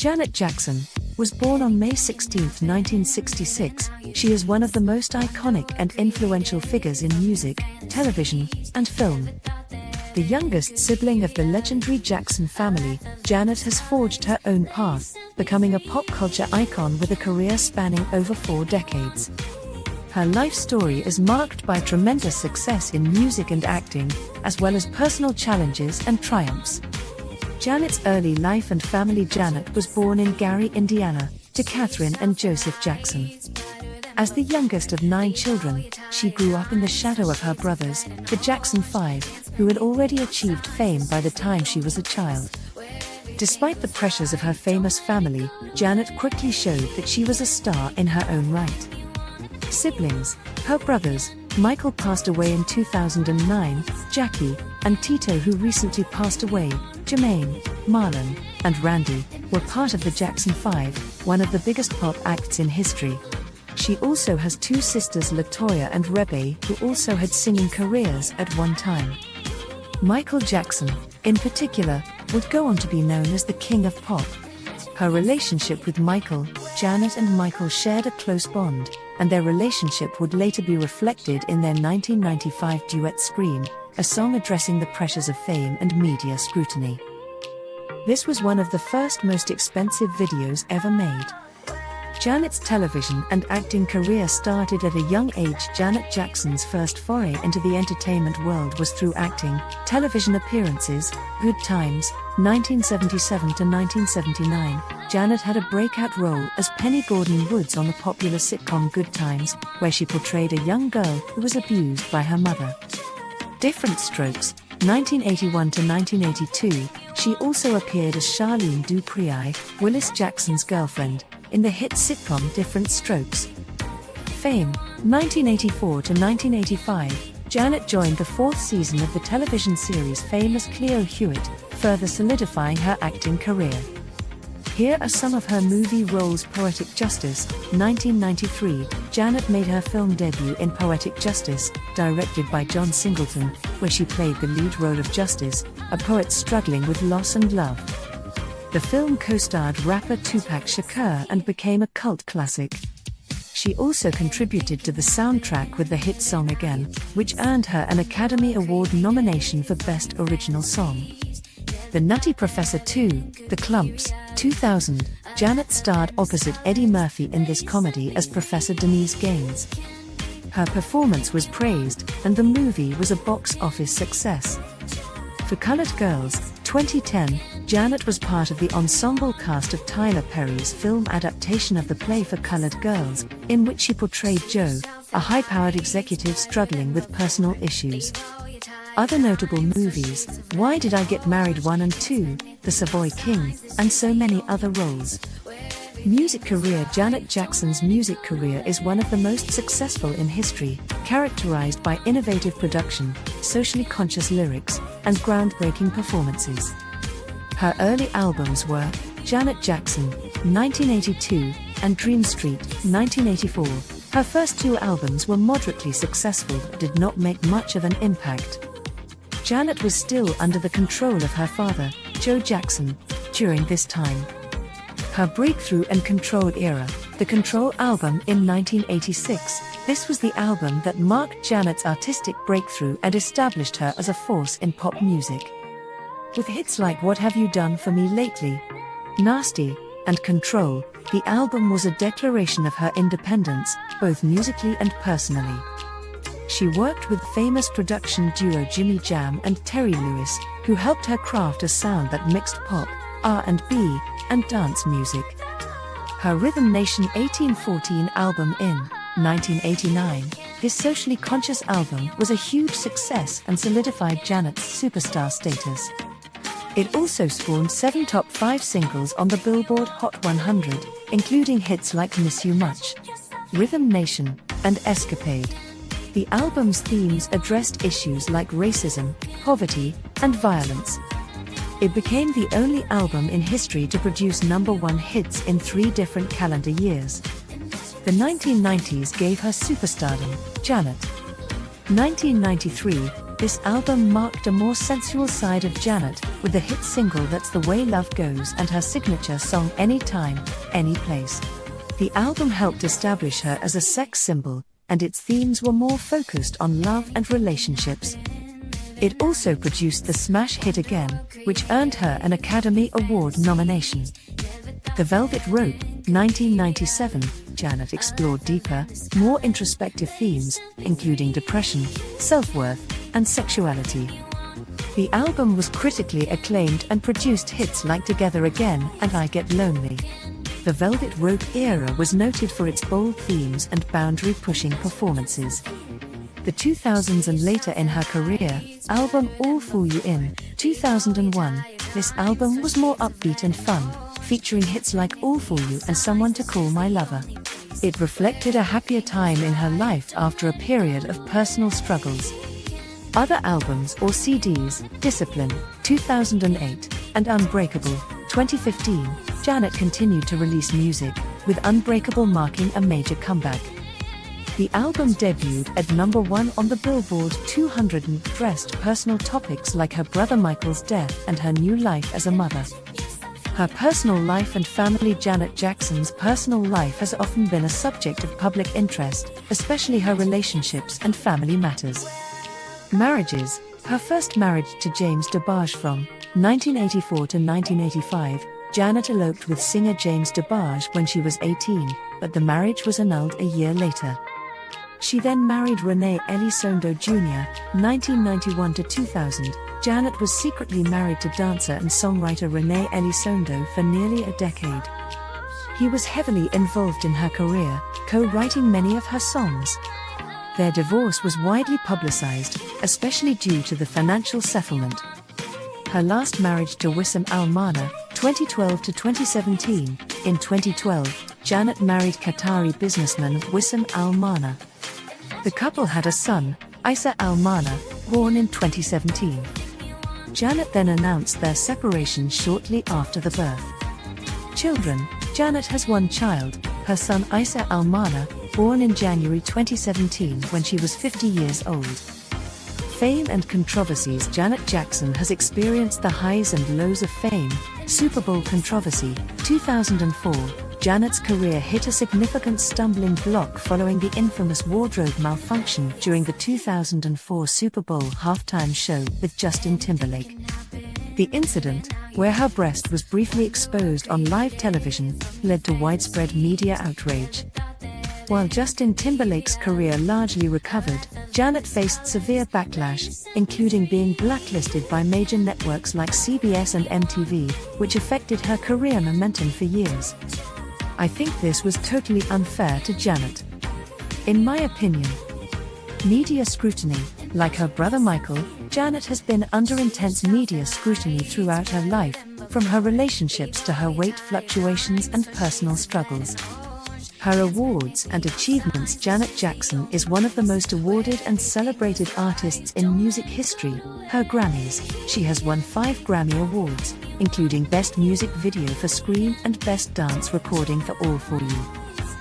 Janet Jackson was born on May 16, 1966. She is one of the most iconic and influential figures in music, television, and film. The youngest sibling of the legendary Jackson family, Janet has forged her own path, becoming a pop culture icon with a career spanning over 4 decades. Her life story is marked by tremendous success in music and acting, as well as personal challenges and triumphs. Janet's early life and family. Janet was born in Gary, Indiana, to Catherine and Joseph Jackson. As the youngest of 9 children, she grew up in the shadow of her brothers, the Jackson 5, who had already achieved fame by the time she was a child. Despite the pressures of her famous family, Janet quickly showed that she was a star in her own right. Siblings: her brothers, Michael passed away in 2009, Jackie, and Tito, who recently passed away, Jermaine, Marlon, and Randy, were part of the Jackson 5, one of the biggest pop acts in history. She also has 2 sisters, LaToya and Rebe, who also had singing careers at one time. Michael Jackson, in particular, would go on to be known as the King of Pop. Her relationship with Michael, Janet and Michael shared a close bond, and their relationship would later be reflected in their 1995 duet Scream, a song addressing the pressures of fame and media scrutiny. This was one of the first most expensive videos ever made. Janet's television and acting career started at a young age. Janet Jackson's first foray into the entertainment world was through acting, television appearances, Good Times, 1977 to 1979. Janet had a breakout role as Penny Gordon Woods on the popular sitcom Good Times, where she portrayed a young girl who was abused by her mother. Different Strokes, 1981 to 1982, she also appeared as Charlene Dupree, Willis Jackson's girlfriend, in the hit sitcom Different Strokes. Fame, 1984 to 1985, Janet joined the 4th season of the television series Fame as Cleo Hewitt, further solidifying her acting career. Here are some of her movie roles. Poetic Justice, 1993, Janet made her film debut in Poetic Justice, directed by John Singleton, where she played the lead role of Justice, a poet struggling with loss and love. The film co-starred rapper Tupac Shakur and became a cult classic. She also contributed to the soundtrack with the hit song Again, which earned her an Academy Award nomination for Best Original Song. The Nutty Professor 2, The Klumps, 2000, Janet starred opposite Eddie Murphy in this comedy as Professor Denise Gaines. Her performance was praised, and the movie was a box office success. For Colored Girls, 2010, Janet was part of the ensemble cast of Tyler Perry's film adaptation of the play For Colored Girls, in which she portrayed Jo, a high-powered executive struggling with personal issues. Other notable movies: Why Did I Get Married 1 and 2, The Savoy King, and so many other roles. Music career. Janet Jackson's music career is one of the most successful in history, characterized by innovative production, socially conscious lyrics, and groundbreaking performances. Her early albums were Janet Jackson, 1982, and Dream Street, 1984. Her first 2 albums were moderately successful but did not make much of an impact. Janet was still under the control of her father, Joe Jackson, during this time. Her breakthrough and Control era, the Control album in 1986, this was the album that marked Janet's artistic breakthrough and established her as a force in pop music. With hits like What Have You Done For Me Lately, Nasty, and Control, the album was a declaration of her independence, both musically and personally. She worked with famous production duo Jimmy Jam and Terry Lewis, who helped her craft a sound that mixed pop, R&B, and dance music. Her Rhythm Nation 1814 album in 1989, this socially conscious album was a huge success and solidified Janet's superstar status. It also spawned 7 top 5 singles on the Billboard Hot 100, including hits like Miss You Much, Rhythm Nation, and Escapade. The album's themes addressed issues like racism, poverty, and violence. It became the only album in history to produce #1 hits in 3 different calendar years. The 1990s gave her superstardom. Janet. 1993, This album marked a more sensual side of Janet, with the hit single That's the Way Love Goes and her signature song Anytime, Anyplace. The album helped establish her as a sex symbol, and its themes were more focused on love and relationships. It also produced the smash hit Again, which earned her an Academy Award nomination. The Velvet Rope, 1997, Janet explored deeper, more introspective themes, including depression, self-worth, and sexuality. The album was critically acclaimed and produced hits like Together Again and I Get Lonely. The Velvet Rope era was noted for its bold themes and boundary-pushing performances. The 2000s and later in her career, album All For You in 2001, this album was more upbeat and fun, featuring hits like All For You and Someone to Call My Lover. It reflected a happier time in her life after a period of personal struggles. Other albums or CDs, Discipline, 2008, and Unbreakable, 2015, Janet continued to release music, with Unbreakable marking a major comeback. The album debuted at #1 on the Billboard 200 and addressed personal topics like her brother Michael's death and her new life as a mother. Her personal life and family. Janet Jackson's personal life has often been a subject of public interest, especially her relationships and family matters. Marriages. Her first marriage to James DeBarge from 1984 to 1985, Janet eloped with singer James DeBarge when she was 18, but the marriage was annulled a year later. She then married Renee Elizondo Jr., 1991 to 2000. Janet was secretly married to dancer and songwriter Renee Elizondo for nearly a decade. He was heavily involved in her career, co-writing many of her songs. Their divorce was widely publicized, especially due to the financial settlement. Her last marriage to Wissam Al-Mana, 2012 to 2017. In 2012, Janet married Qatari businessman Wissam Al-Mana. The couple had a son, Isa Al-Mana, born in 2017. Janet then announced their separation shortly after the birth. Children. Janet has one child, her son Isa Al-Mana, born in January 2017 when she was 50 years old. Fame and controversies. Janet Jackson has experienced the highs and lows of fame. Super Bowl controversy, 2004. Janet's career hit a significant stumbling block following the infamous wardrobe malfunction during the 2004 Super Bowl halftime show with Justin Timberlake. The incident, where her breast was briefly exposed on live television, led to widespread media outrage. While Justin Timberlake's career largely recovered, Janet faced severe backlash, including being blacklisted by major networks like CBS and MTV, which affected her career momentum for years. I think this was totally unfair to Janet. In my opinion, media scrutiny. Like her brother Michael, Janet has been under intense media scrutiny throughout her life, from her relationships to her weight fluctuations and personal struggles. Her awards and achievements. Janet Jackson is one of the most awarded and celebrated artists in music history. Her Grammys. She has won 5 Grammy Awards, including Best Music Video for Scream and Best Dance Recording for All For You.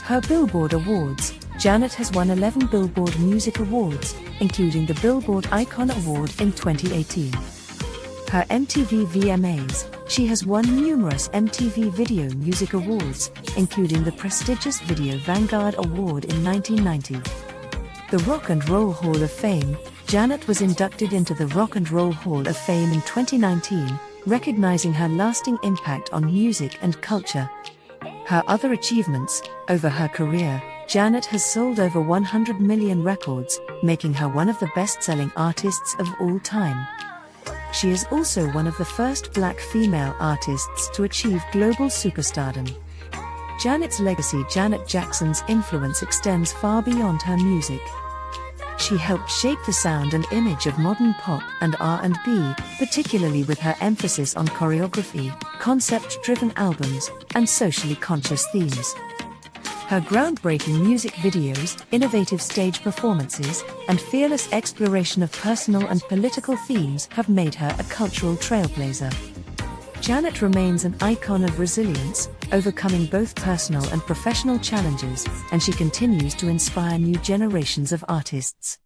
Her Billboard Awards. Janet has won 11 Billboard Music Awards, including the Billboard Icon Award in 2018. Her MTV VMAs. She has won numerous MTV Video Music Awards, including the prestigious Video Vanguard Award in 1990. The Rock and Roll Hall of Fame. Janet was inducted into the Rock and Roll Hall of Fame in 2019, recognizing her lasting impact on music and culture. Her other achievements. Over her career, Janet has sold over 100 million records, making her one of the best-selling artists of all time. She is also one of the first black female artists to achieve global superstardom. Janet's legacy. Janet Jackson's influence extends far beyond her music. She helped shape the sound and image of modern pop and R&B, particularly with her emphasis on choreography, concept-driven albums, and socially conscious themes. Her groundbreaking music videos, innovative stage performances, and fearless exploration of personal and political themes have made her a cultural trailblazer. Janet remains an icon of resilience, overcoming both personal and professional challenges, and she continues to inspire new generations of artists.